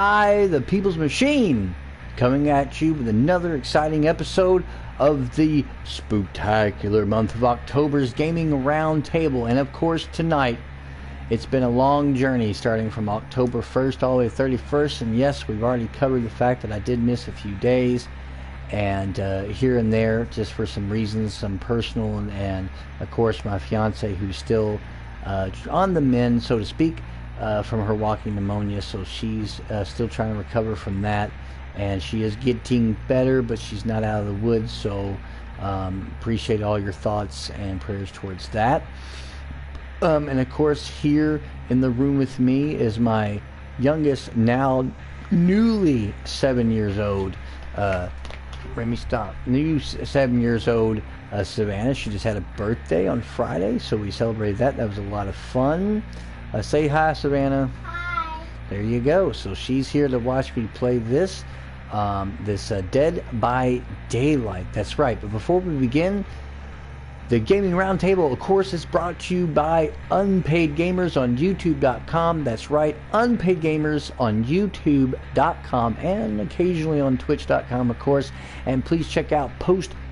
I, the People's Machine, coming at you with another exciting episode of the Spooktacular month of October's Gaming Roundtable. And of course, tonight, it's been a long journey starting from October 1st all the way to 31st. And yes, we've already covered the fact that I did miss a few days. And here and there, just for some reasons, some personal, and of course, my fiance, who's still on the mend, so to speak, from her walking pneumonia, so she's still trying to recover from that, and she is getting better, but she's not out of the woods. So appreciate all your thoughts and prayers towards that. And of course, here in the room with me is my youngest, now newly 7 years old, new 7 years old Savannah. She just had a birthday on Friday, so we celebrated that. That was a lot of fun. Say hi, Savannah. Hi. There you go. So she's here to watch me play this Dead by Daylight. That's right. But before we begin, the Gaming Roundtable, of course, is brought to you by Unpaid Gamers on YouTube.com. That's right, Unpaid Gamers on YouTube.com and occasionally on Twitch.com, of course. And please check out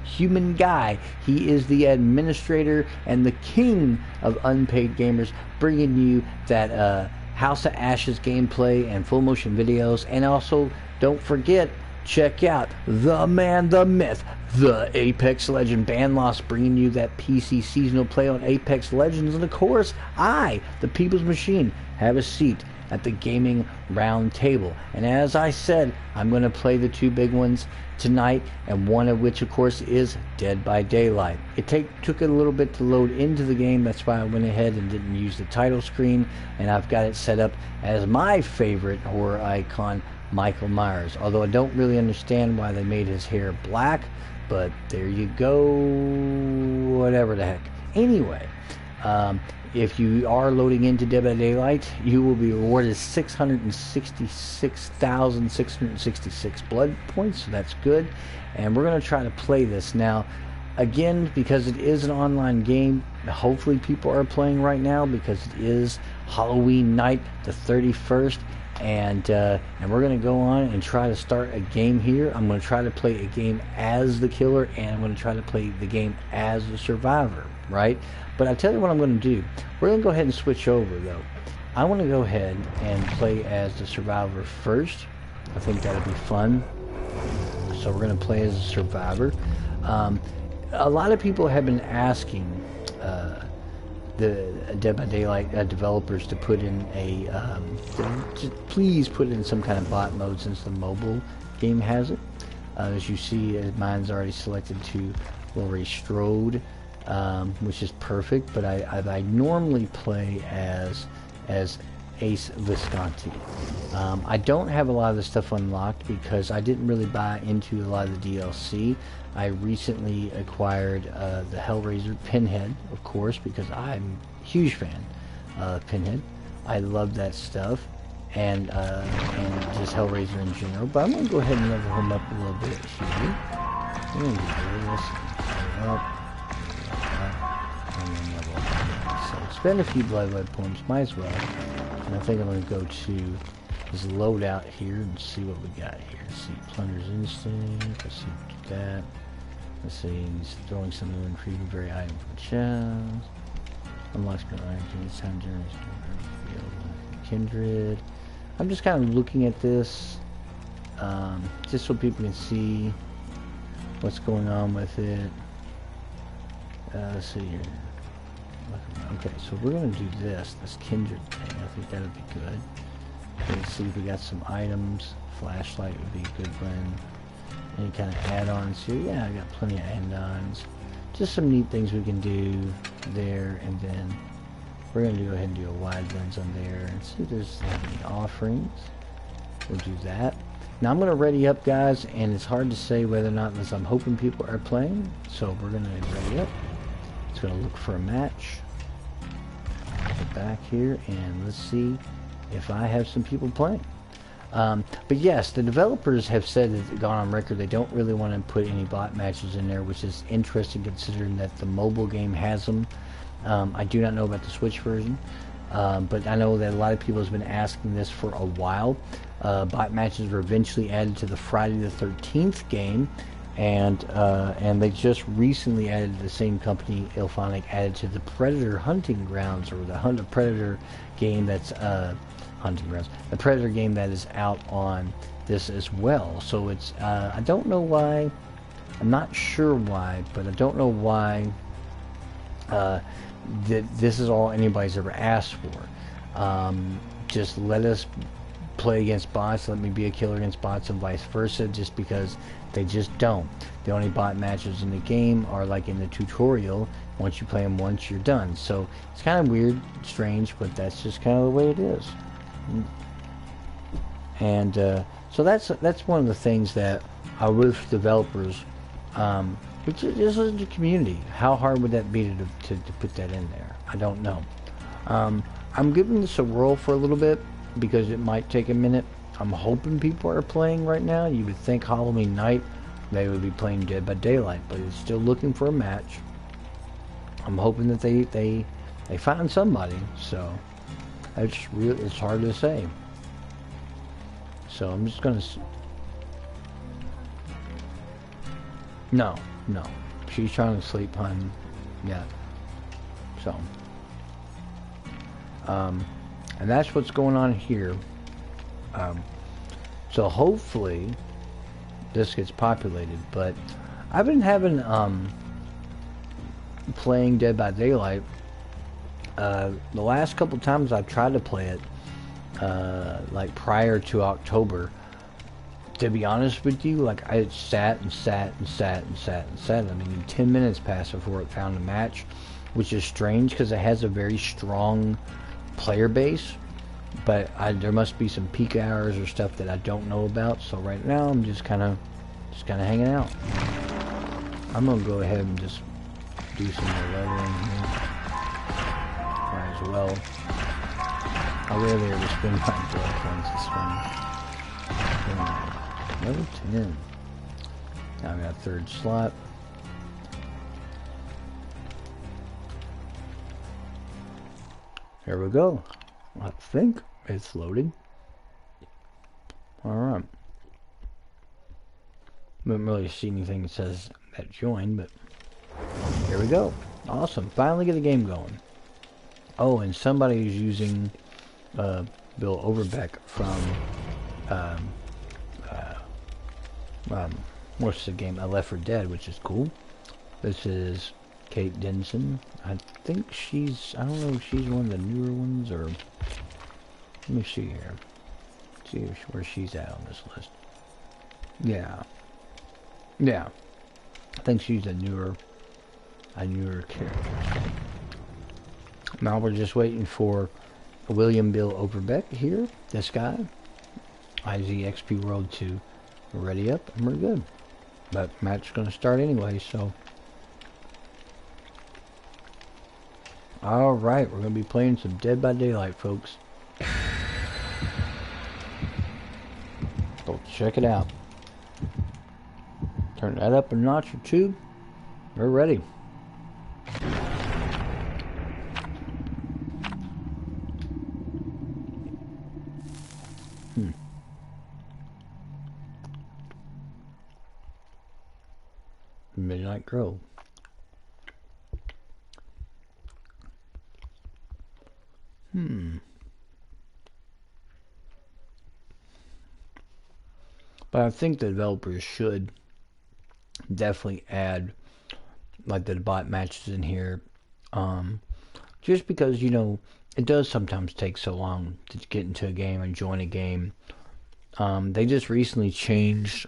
Human Guy. He is the administrator and the king of Unpaid Gamers, bringing you that House of Ashes gameplay and full motion videos. And also, don't forget, check out the man, the myth, the Apex Legend Banlost, bringing you that PC seasonal play on Apex Legends. And of course, I, the People's Machine, have a seat at the Gaming Round Table. And as I said, I'm going to play the two big ones tonight, and one of which, of course, is Dead by Daylight. It took a little bit to load into the game. That's why I went ahead and didn't use the title screen, and I've got it set up as my favorite horror icon, Michael Myers. Although I don't really understand why they made his hair black, but there you go, whatever the heck. Anyway, if you are loading into Dead by Daylight, you will be rewarded 666,666 blood points, so that's good. And we're going to try to play this. Now, again, because it is an online game, hopefully people are playing right now because it is Halloween night, the 31st. And we're going to go on and try to start a game here. I'm going to try to play a game as the killer, and I'm going to try to play the game as the survivor, right? But I'll tell you what I'm going to do. We're going to go ahead and switch over, though. I want to go ahead and play as the survivor first. I think that'll be fun. So we're going to play as a survivor. A lot of people have been asking the Dead by Daylight developers to put in please put in some kind of bot mode, since the mobile game has it. As you see, mine's already selected to Laurie Strode, which is perfect. But I normally play as Ace Visconti. I don't have a lot of the stuff unlocked because I didn't really buy into a lot of the DLC. I recently acquired the Hellraiser Pinhead, of course, because I'm a huge fan of Pinhead. I love that stuff, and just Hellraiser in general. But I'm going to go ahead and level him up a little bit here. I'm going to do this. Up, and then level up. So spend a few blood points, might as well. And I think I'm going to go to this loadout here and see what we got here. Let's see, Plunder's Instinct. Let's see, that. Let's see, he's throwing something in for the very item from the chest. Unlocks my item. This time journeys to Kindred. I'm just kind of looking at this, just so people can see what's going on with it. Let's see here. Okay, so we're going to do this Kindred thing. I think that would be good. Let's see if we got some items. Flashlight would be a good one. Any kind of add-ons here? Yeah, I got plenty of add-ons. Just some neat things we can do there, and then we're going to go ahead and do a wide lens on there and see if there's any offerings. We'll do that. Now I'm going to ready up, guys, and it's hard to say whether or not, unless I'm hoping people are playing. So we're going to ready up. It's going to look for a match. Get back here and let's see if I have some people playing. But yes, the developers have said that they've gone on record they don't really want to put any bot matches in there, which is interesting considering that the mobile game has them. I do not know about the Switch version, but I know that a lot of people have been asking this for a while. bot matches were eventually added to the Friday the 13th game, and they just recently added, the same company, Ilphonic, added to the Predator Hunting Grounds, or the Hunt of Predator game that's Hunting Grounds, the Predator game that is out on this as well. So it's I don't know why, I'm not sure why, but I don't know why that this is all anybody's ever asked for. Just let us play against bots, let me be a killer against bots, and vice versa, just because they just don't. The only bot matches in the game are like in the tutorial. Once you play them once, you're done. So it's kind of weird, strange, but that's just kind of the way it is. And so that's one of the things that I wish developers, which is the community, how hard would that be to put that in there? I don't know. I'm giving this a whirl for a little bit because it might take a minute. I'm hoping people are playing right now. You would think Halloween night they would be playing Dead by Daylight, but it's still looking for a match. I'm hoping that they find somebody. So it's hard to say. So I'm just gonna. No, she's trying to sleep, hon. Yeah. So. And that's what's going on here. So hopefully this gets populated, but I've been having playing Dead by Daylight, the last couple times I've tried to play it, like prior to October, to be honest with you, like I sat. I mean, 10 minutes passed before it found a match, which is strange because it has a very strong player base, but there must be some peak hours or stuff that I don't know about. So right now I'm just kind of hanging out. I'm gonna go ahead and just do some more leveling here. Might as well. I rarely ever spend my blood points this one. Level 10. Now I got a third slot. Here we go. I think it's loading. Alright. Don't really see anything that says that join, but here we go. Awesome. Finally get a game going. Oh, and somebody is using Bill Overbeck from what's the game? Left 4 Dead, which is cool. This is Kate Denson. I think she's, I don't know if she's one of the newer ones, or let me see here. See where she's at on this list. Yeah. I think she's a newer character. Now we're just waiting for William Bill Overbeck here, this guy, IZXP World to ready up, and we're good. But match is going to start anyway, so. Alright, we're going to be playing some Dead by Daylight, folks. So check it out. Turn that up a notch or two. We're ready. Midnight Grove. But I think the developers should definitely add like the bot matches in here, just because, you know, it does sometimes take so long to get into a game and join a game. They just recently changed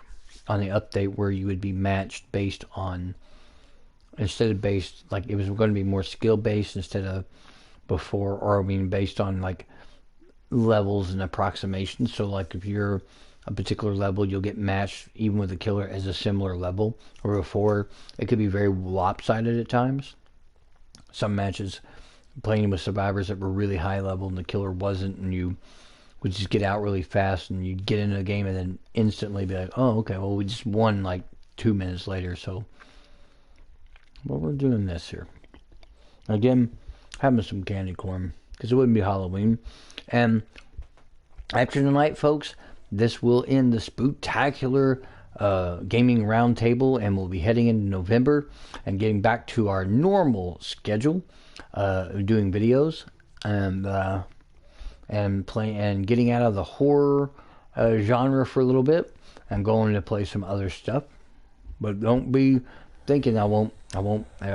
on the update where you would be matched based on, instead of based, like it was going to be more skill based instead of before, or I mean based on like levels and approximations. So like if you're a particular level, you'll get matched even with a killer as a similar level, or before it could be very lopsided at times. Some matches playing with survivors that were really high level and the killer wasn't, and you would just get out really fast and you'd get into a game and then instantly be like, oh okay, well we just won like 2 minutes later. So well, we're doing this here again, having some candy corn because it wouldn't be Halloween. And after tonight, folks, this will end the Spooktacular gaming roundtable, and we'll be heading into November and getting back to our normal schedule, doing videos and playing and getting out of the horror genre for a little bit and going to play some other stuff. But don't be thinking I won't. I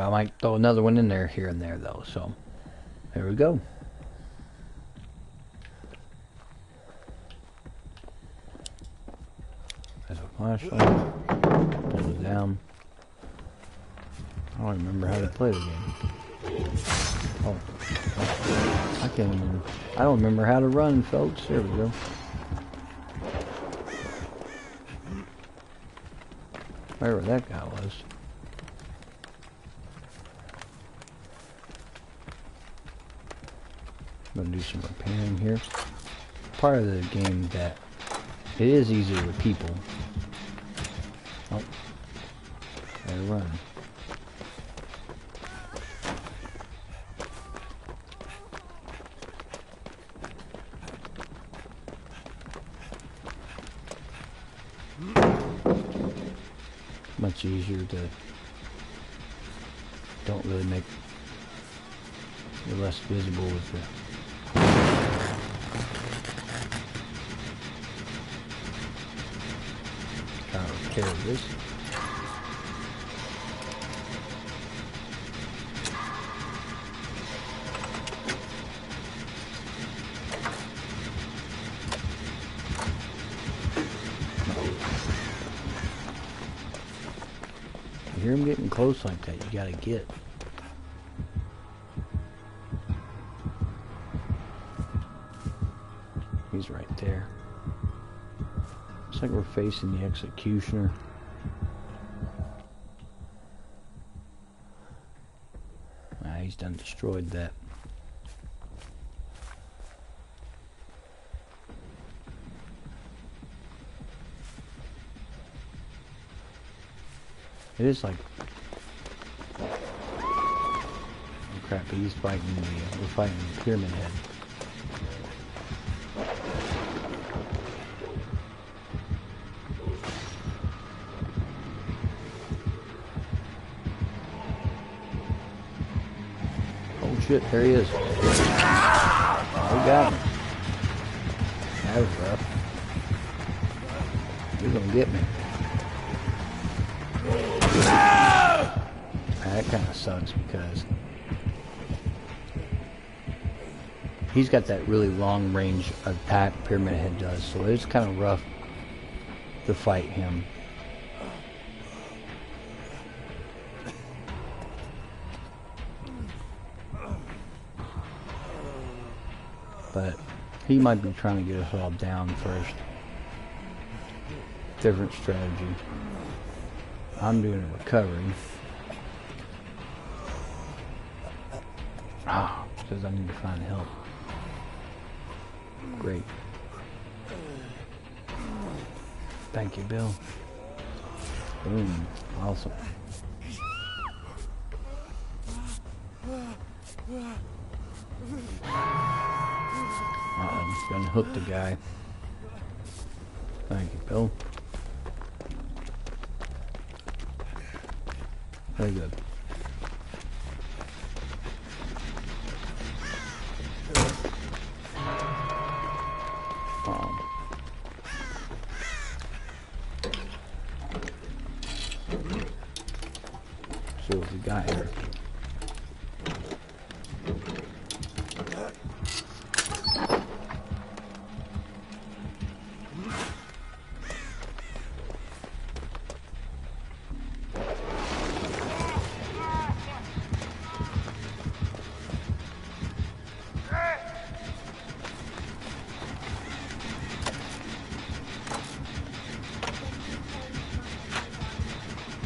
might throw another one in there here and there though. So there we go. There's a flashlight. Pull it down. I don't remember how to play the game. Oh, I can't even. I don't remember how to run, folks. There we go. Wherever that guy was. I'm gonna do some repairing here. Part of the game that it is easier with people. Oh, gotta run. Much easier to don't really make it less visible with the try to repair this. You hear him getting close like that, you gotta get. He's right there. Looks like we're facing the executioner. Ah, he's done destroyed that. It is like, oh crap! He's fighting the. We're fighting the Pyramid Head. Oh shit! There he is. Oh, we got him. That was rough. You're gonna get me. That kind of sucks because he's got that really long range attack Pyramid Head does, so it's kind of rough to fight him. But he might be trying to get us all down first. Different strategy. I'm doing a recovery. Ah, says I need to find help. Great. Thank you, Bill. Boom. Awesome. I'm gonna hook the guy. Thank you, Bill. Very good. See what we got here.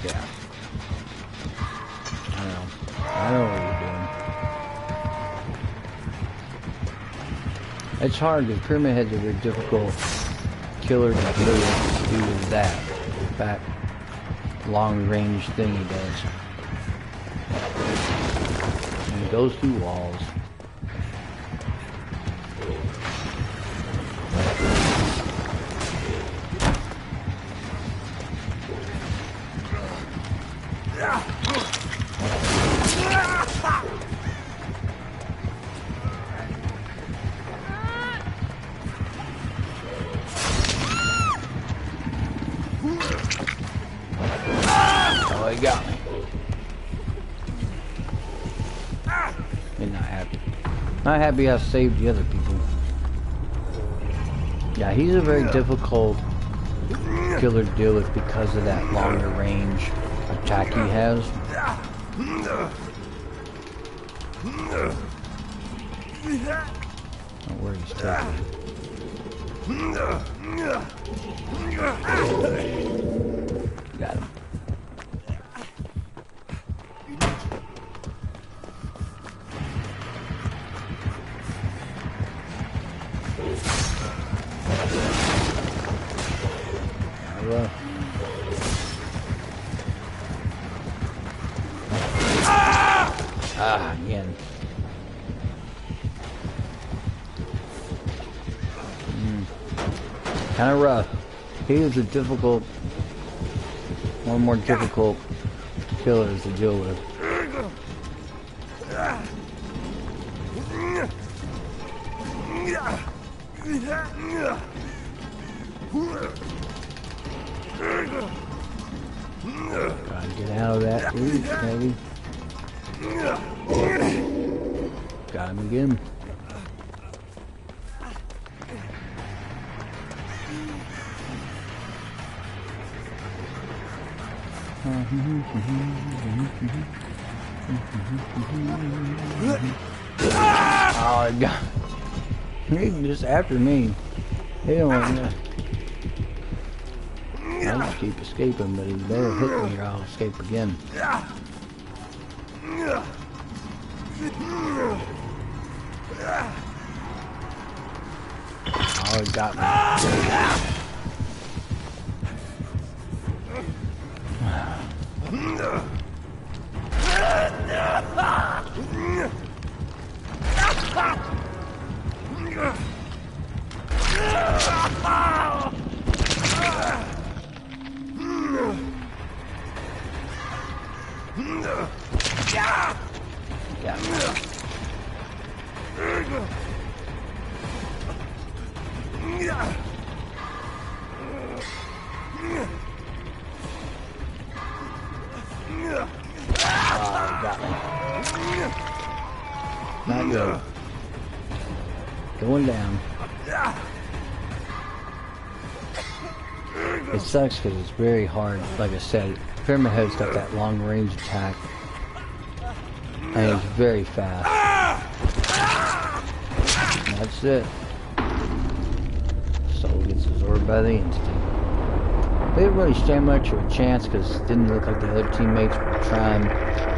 Yeah. I know what you're doing. It's hard because Pyramid Head's a very difficult killer to kill due to that. That long range thing he does. And he goes through walls. Oh, he got me. He's not happy. Not happy I saved the other people. Yeah, he's a very difficult killer to deal with because of that longer range attack he has. Oh, where he's taking. Got him. Again. Kind of rough. He is a difficult, one more difficult killers to deal with. Gotta get out of that, please, maybe. Got him again. Oh, God. He's just after me. He don't want to. I just keep escaping, but he better hit me or I'll escape again. Oh, he got me. Not good. Going down. It sucks because it's very hard. Like I said, Pyramid Head's got that long range attack. And it's very fast. And that's it. Soul gets absorbed by the instinct. They didn't really stand much of a chance because it didn't look like the other teammates were trying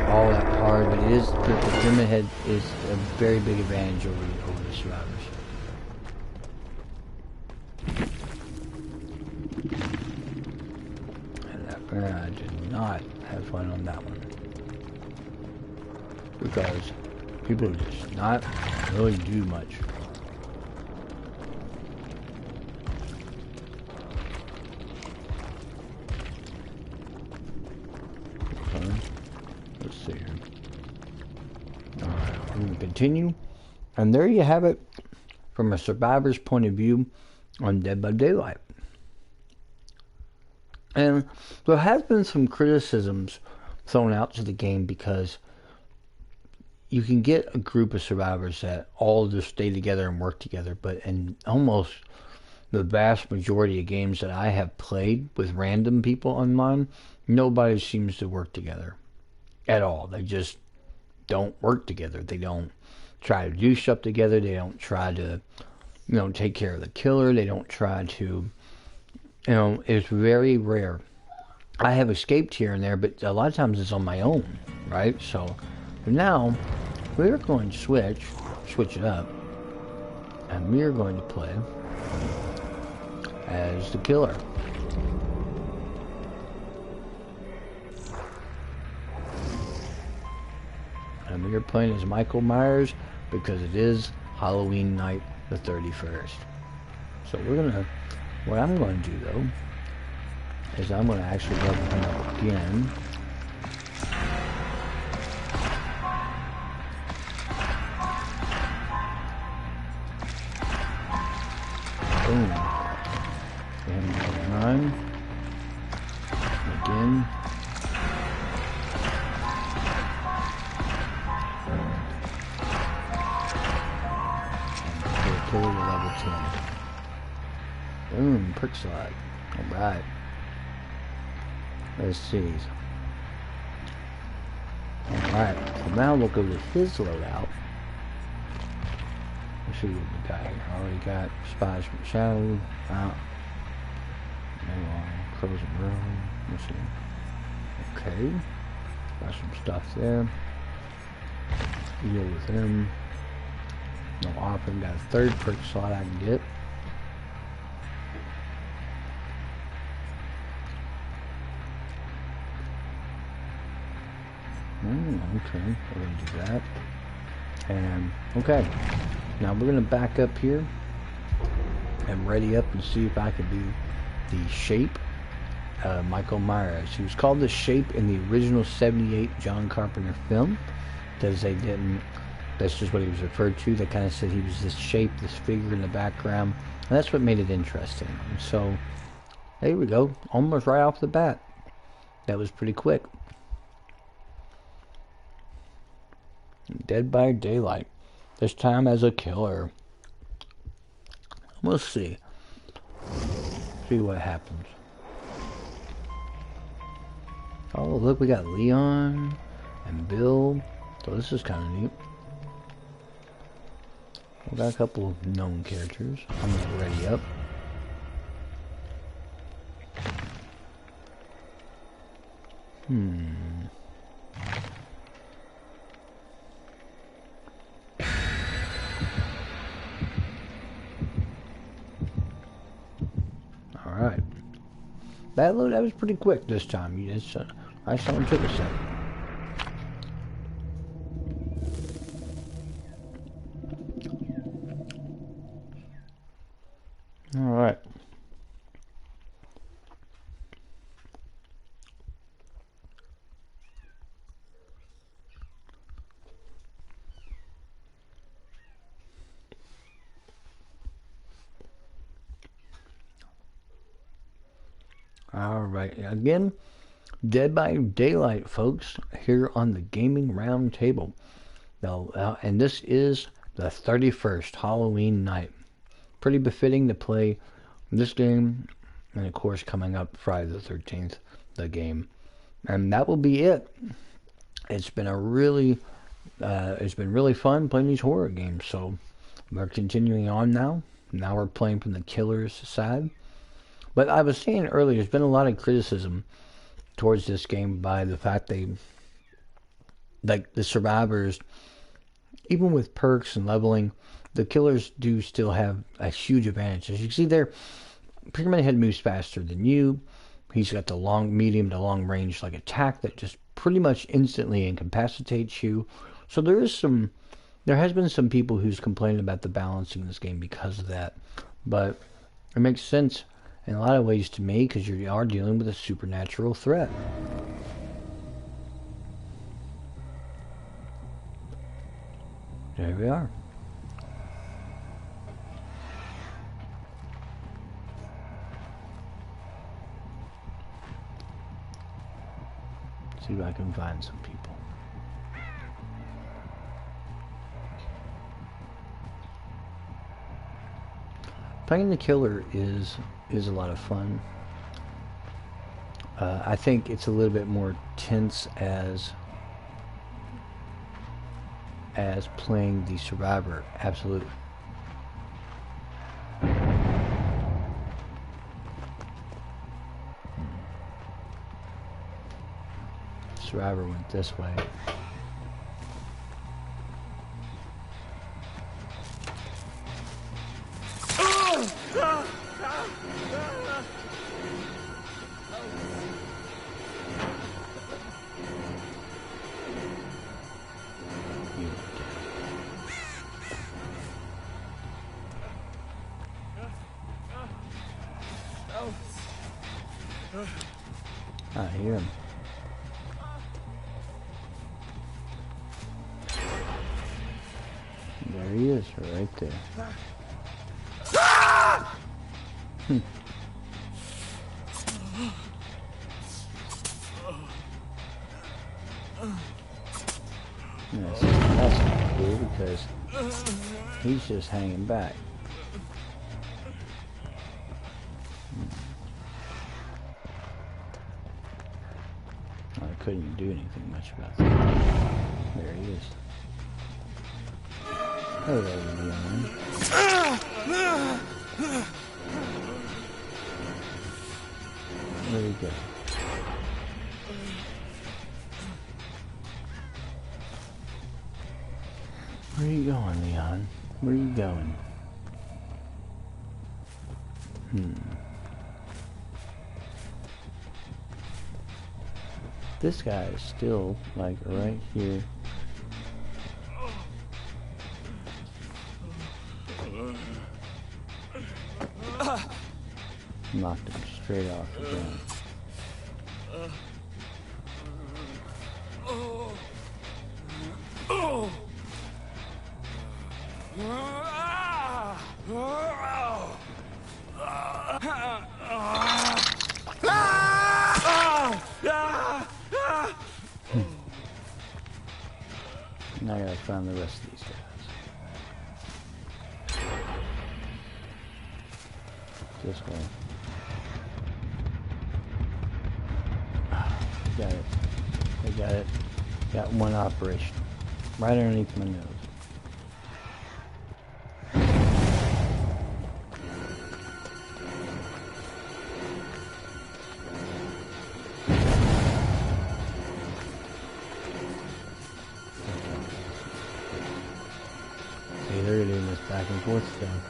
all that hard, but it is the Pyramid Head is a very big advantage over the survivors. And I did not have fun on that one because people just not really do much. Let's see here. Alright, I'm going to continue. And there you have it from a survivor's point of view on Dead by Daylight. And there has been some criticisms thrown out to the game because you can get a group of survivors that all just stay together and work together, but in almost the vast majority of games that I have played with random people online, nobody seems to work together at all. They just don't work together. They don't try to do stuff together. They don't try to, take care of the killer. They don't try to, it's very rare. I have escaped here and there, but a lot of times it's on my own, right? So now we're going to switch it up, and we're going to play as the killer. And we're playing as Michael Myers because it is Halloween night, the 31st. So what I'm going to do though, is I'm going to actually level him up again. Boom. And level 9. Again. Boom, perk slot. Alright. Let's see. Alright, so now we'll go to his loadout. Let's see what we got here. Already got spies from shadow. Out. Crows and room. Let's see. Okay. Got some stuff there. Deal with him. No offer. Got a third perk slot I can get. Okay, we're gonna do that. And okay, now we're gonna back up here and ready up and see if I can do the Shape. Michael Myers. He was called the Shape in the original '78 John Carpenter film, because they didn't. That's just what he was referred to. They kind of said he was this shape, this figure in the background, and that's what made it interesting. And so there we go, almost right off the bat. That was pretty quick. Dead by Daylight. This time as a killer. We'll see. See what happens. Oh, look, we got Leon and Bill. So this is kind of neat. We got a couple of known characters. I'm gonna ready up. Alright. That was pretty quick this time. I saw him took a second. Alright. Alright, again, Dead by Daylight, folks, here on the Gaming Round Table. Now, and this is the 31st Halloween night. Pretty befitting to play this game, and of course coming up Friday the 13th, the game. And that will be it. It's been really fun playing these horror games, so we're continuing on now. Now we're playing from the killer's side. But I was saying earlier, there's been a lot of criticism towards this game by the fact like the survivors, even with perks and leveling, the killers do still have a huge advantage. As you can see there, Pyramid Head moves faster than you. He's got the medium to long range like attack that just pretty much instantly incapacitates you. So there has been some people who's complained about the balancing in this game because of that. But it makes sense in a lot of ways to me, because you are dealing with a supernatural threat. There we are. See if I can find some people. Playing the killer is a lot of fun. I think it's a little bit more tense as playing the survivor. Absolutely. Survivor went this way. I hear him. There he is, right there. Yes, that's not cool because he's just hanging back. couldn't do anything much about that. There he is. Hello, Leon. Where'd he go? Where are you going, Leon? Where are you going? This guy is still, like, right here. Knocked him straight off the ground. Now I gotta find the rest of these guys. This way. Got it. I got it. Got one operation. Right underneath my nose. See, they're doing this back and forth stuff.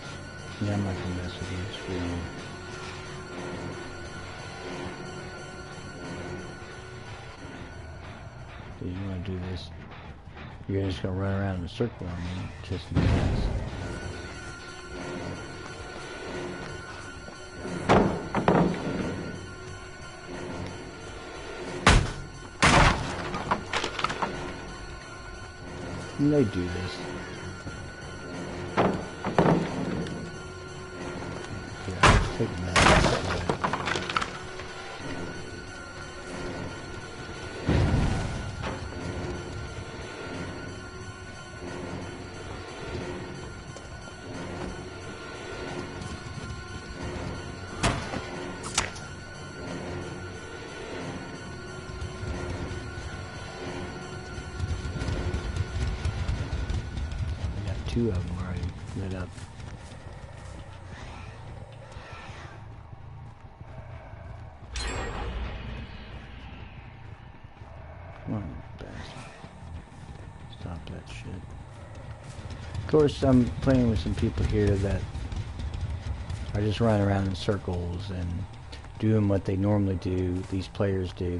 Yeah, I'm not gonna mess with you. Screw you. So you wanna do this? You're just gonna run around in a circle on me, just in case. And they do this. Here, I'll take that. Two of them already lit up. Come on, bastard. Stop that shit. Of course, I'm playing with some people here that are just running around in circles and doing what they normally do. These players do.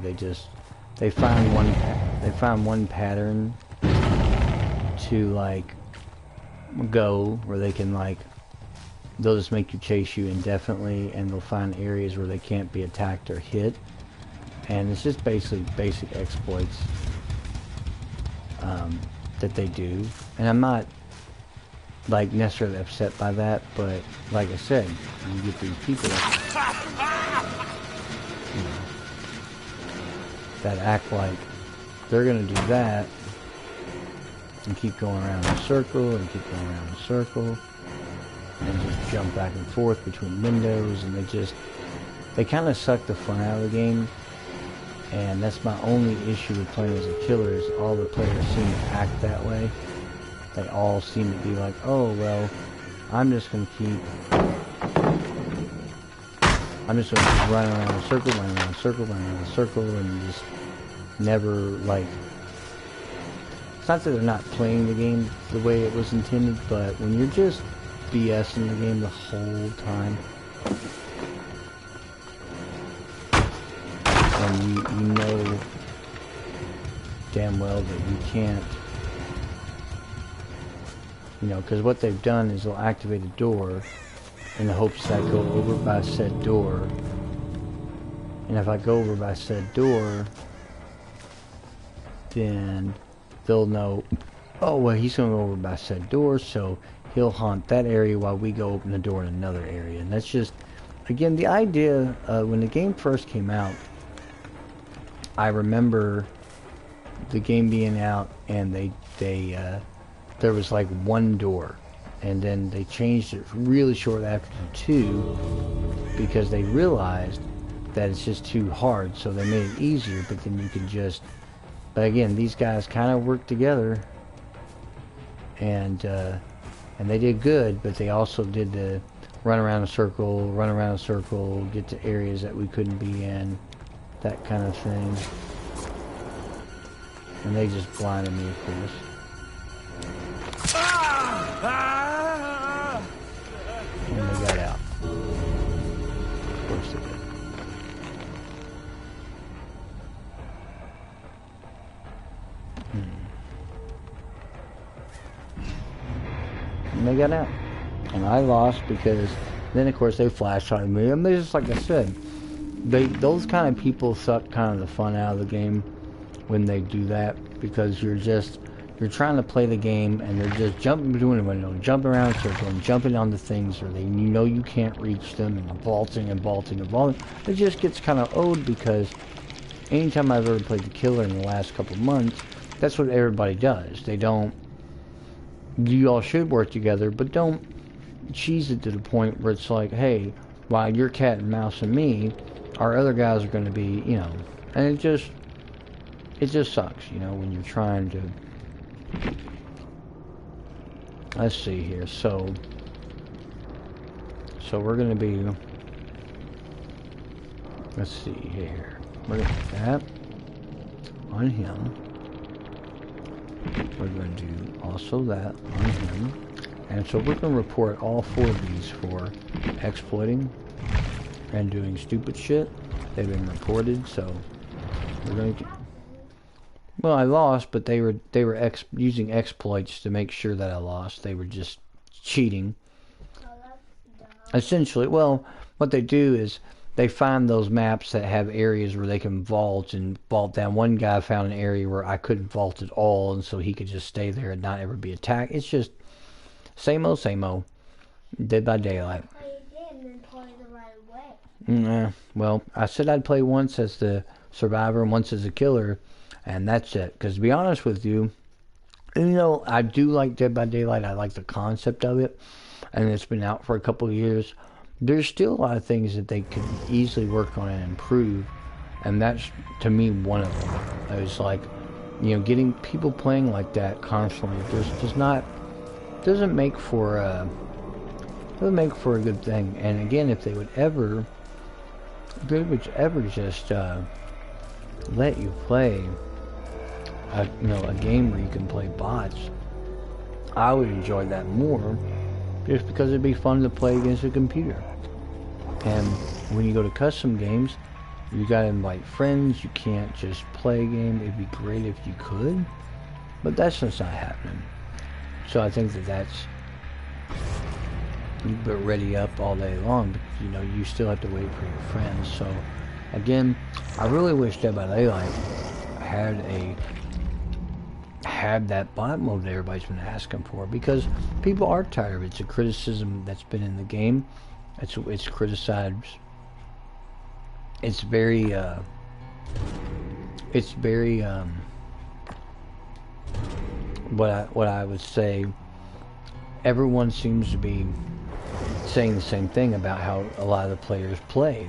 They find one pattern to like go where they can they'll just make you chase you indefinitely, and they'll find areas where they can't be attacked or hit, and it's just basically basic exploits that they do. And I'm not necessarily upset by that, but like I said, you get these people that act like they're gonna do that and keep going around in a circle and keep going around in a circle and just jump back and forth between windows, and they kind of suck the fun out of the game. And that's my only issue with playing as a killer, is all the players seem to act that way. They all seem to be like, oh well, I'm just gonna run around in a circle, run around in a circle, run around in a circle, and just never it's not that they're not playing the game the way it was intended, but when you're just BSing the game the whole time, and you know damn well that you can't, because what they've done is they'll activate a door in the hopes that I go over by said door, and if I go over by said door, then they'll know, oh well, he's going to go over by said door, so he'll haunt that area while we go open the door in another area. And that's just, again, the idea, when the game first came out, I remember the game being out, and there was one door, and then they changed it really short after to two, because they realized that it's just too hard, so they made it easier, but then you can just... But again, these guys kind of work together, and they did good, but they also did the run around a circle, get to areas that we couldn't be in, that kind of thing. And they just blinded me, of course. And they got out. Of course they did. And they got out. And I lost because then of course they flashlighted me. And they just, like I said, those kind of people suck kind of the fun out of the game when they do that, because you're trying to play the game and they're just jumping between the window, jumping around circling, jumping onto things where you know you can't reach them, and vaulting. It just gets kind of old, because anytime I've ever played the killer in the last couple of months, that's what everybody does. They don't... You all should work together, but don't cheese it to the point where it's like, hey, while you're cat and mouse and me, our other guys are going to be, you know... And it just sucks, you know, when you're trying to... Let's see here. So we're going to be... Let's see here. We're going to put that on him. We're going to do also that on him. And so we're going to report all 4 of these for exploiting and doing stupid shit. They've been reported, so we're going to... Well, I lost, but they were using exploits to make sure that I lost. They were just cheating. Essentially, well, what they do is they find those maps that have areas where they can vault and vault down. One guy found an area where I couldn't vault at all, and so he could just stay there and not ever be attacked. It's just same old, Dead by Daylight. Well, I said I'd play once as the survivor and once as a killer, and that's it. Because to be honest with you, even though I do like Dead by Daylight, I like the concept of it, and it's been out for a couple of years, there's still a lot of things that they could easily work on and improve, and that's, to me, one of them. It's like, you know, getting people playing like that constantly doesn't make for a good thing. And again, if they would ever just let you play a game where you can play bots, I would enjoy that more, just because it'd be fun to play against a computer. And when you go to custom games, you gotta invite friends. You can't just play a game. It'd be great if you could, but that's just not happening. So I think that's, you put ready up all day long, but you know, you still have to wait for your friends. So again, I really wish Dead by Daylight had that bot mode that everybody's been asking for, because people are tired of it. It's a criticism that's been in the game. It's criticized. It's very what I would say, everyone seems to be saying the same thing about how a lot of the players play.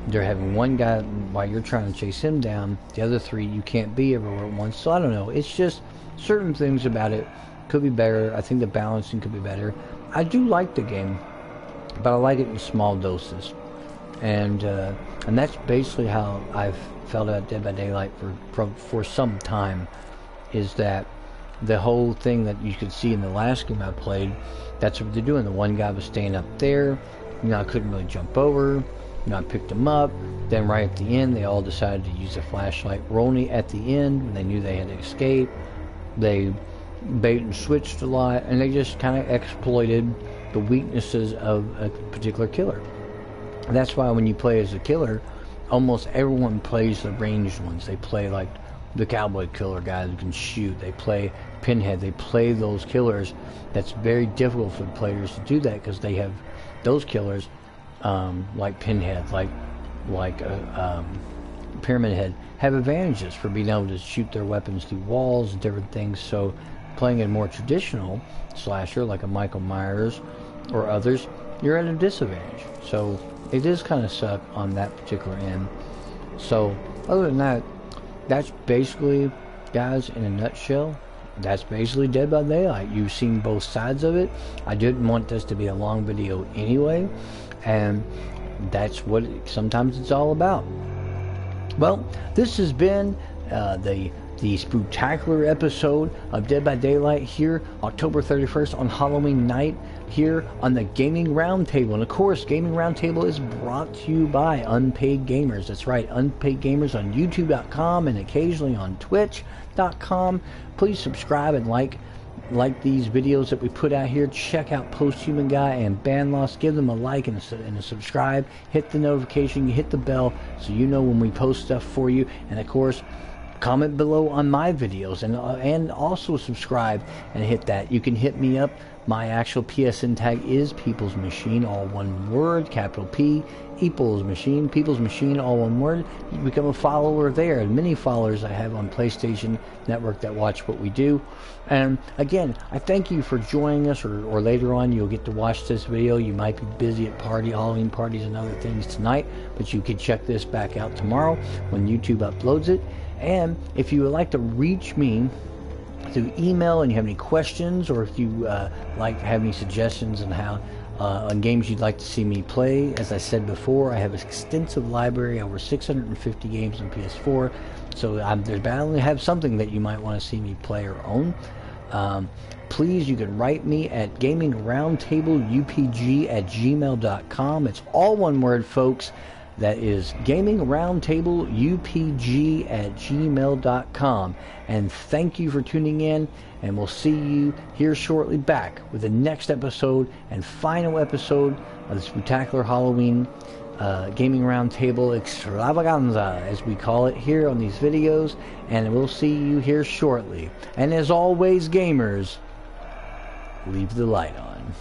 They're having one guy while you're trying to chase him down, the other 3 you can't be everywhere at once. So I don't know, it's just certain things about it could be better. I think the balancing could be better. I do like the game, but I like it in small doses, and that's basically how I've felt about Dead by Daylight for some time. Is that the whole thing that you could see in the last game I played? That's what they're doing. The one guy was staying up there, you know, I couldn't really jump over. You know, I picked him up. Then right at the end, they all decided to use a flashlight. Only at the end, when they knew they had to escape, they bait and switched a lot, and they just kind of exploited the weaknesses of a particular killer. And that's why when you play as a killer, almost everyone plays the ranged ones. They play like the cowboy killer guy who can shoot. They play Pinhead. They play those killers. That's very difficult for players to do that, because they have those killers, like Pinhead, like Pyramid Head, have advantages for being able to shoot their weapons through walls and different things. So playing a more traditional slasher like a Michael Myers or others, you're at a disadvantage. So it does kind of suck on that particular end. So other than that, that's basically, guys, in a nutshell, that's basically Dead by Daylight. You've seen both sides of it. I didn't want this to be a long video anyway, and that's what sometimes it's all about. Well, this has been the Spooktacular episode of Dead by Daylight here, October 31st on Halloween night, here on the Gaming Roundtable. And of course, Gaming Roundtable is brought to you by Unpaid Gamers. That's right, Unpaid Gamers on YouTube.com and occasionally on Twitch.com. Please subscribe and like these videos that we put out here. Check out Posthuman Guy and Ban Loss. Give them a like and a subscribe. Hit the notification, hit the bell so you know when we post stuff for you. And of course, comment below on my videos, and also subscribe and hit that. You can hit me up. My actual PSN tag is People's Machine, all one word, capital P, People's Machine, People's Machine, all one word. You become a follower there. And many followers I have on PlayStation Network that watch what we do. And again, I thank you for joining us, or later on you'll get to watch this video. You might be busy at Halloween parties and other things tonight, but you can check this back out tomorrow when YouTube uploads it. And if you would like to reach me through email and you have any questions, or if you have any suggestions on how on games you'd like to see me play, as I said before, I have an extensive library, over 650 games on PS4. So I only have something that you might want to see me play or own. Please, you can write me at gamingroundtableupg@gmail.com. It's all one word, folks. That is gamingroundtableupg@gmail.com. And thank you for tuning in, and we'll see you here shortly back with the next episode and final episode of the Spooktacular Halloween Gaming Roundtable Extravaganza, as we call it here on these videos. And we'll see you here shortly. And as always, gamers, leave the light on.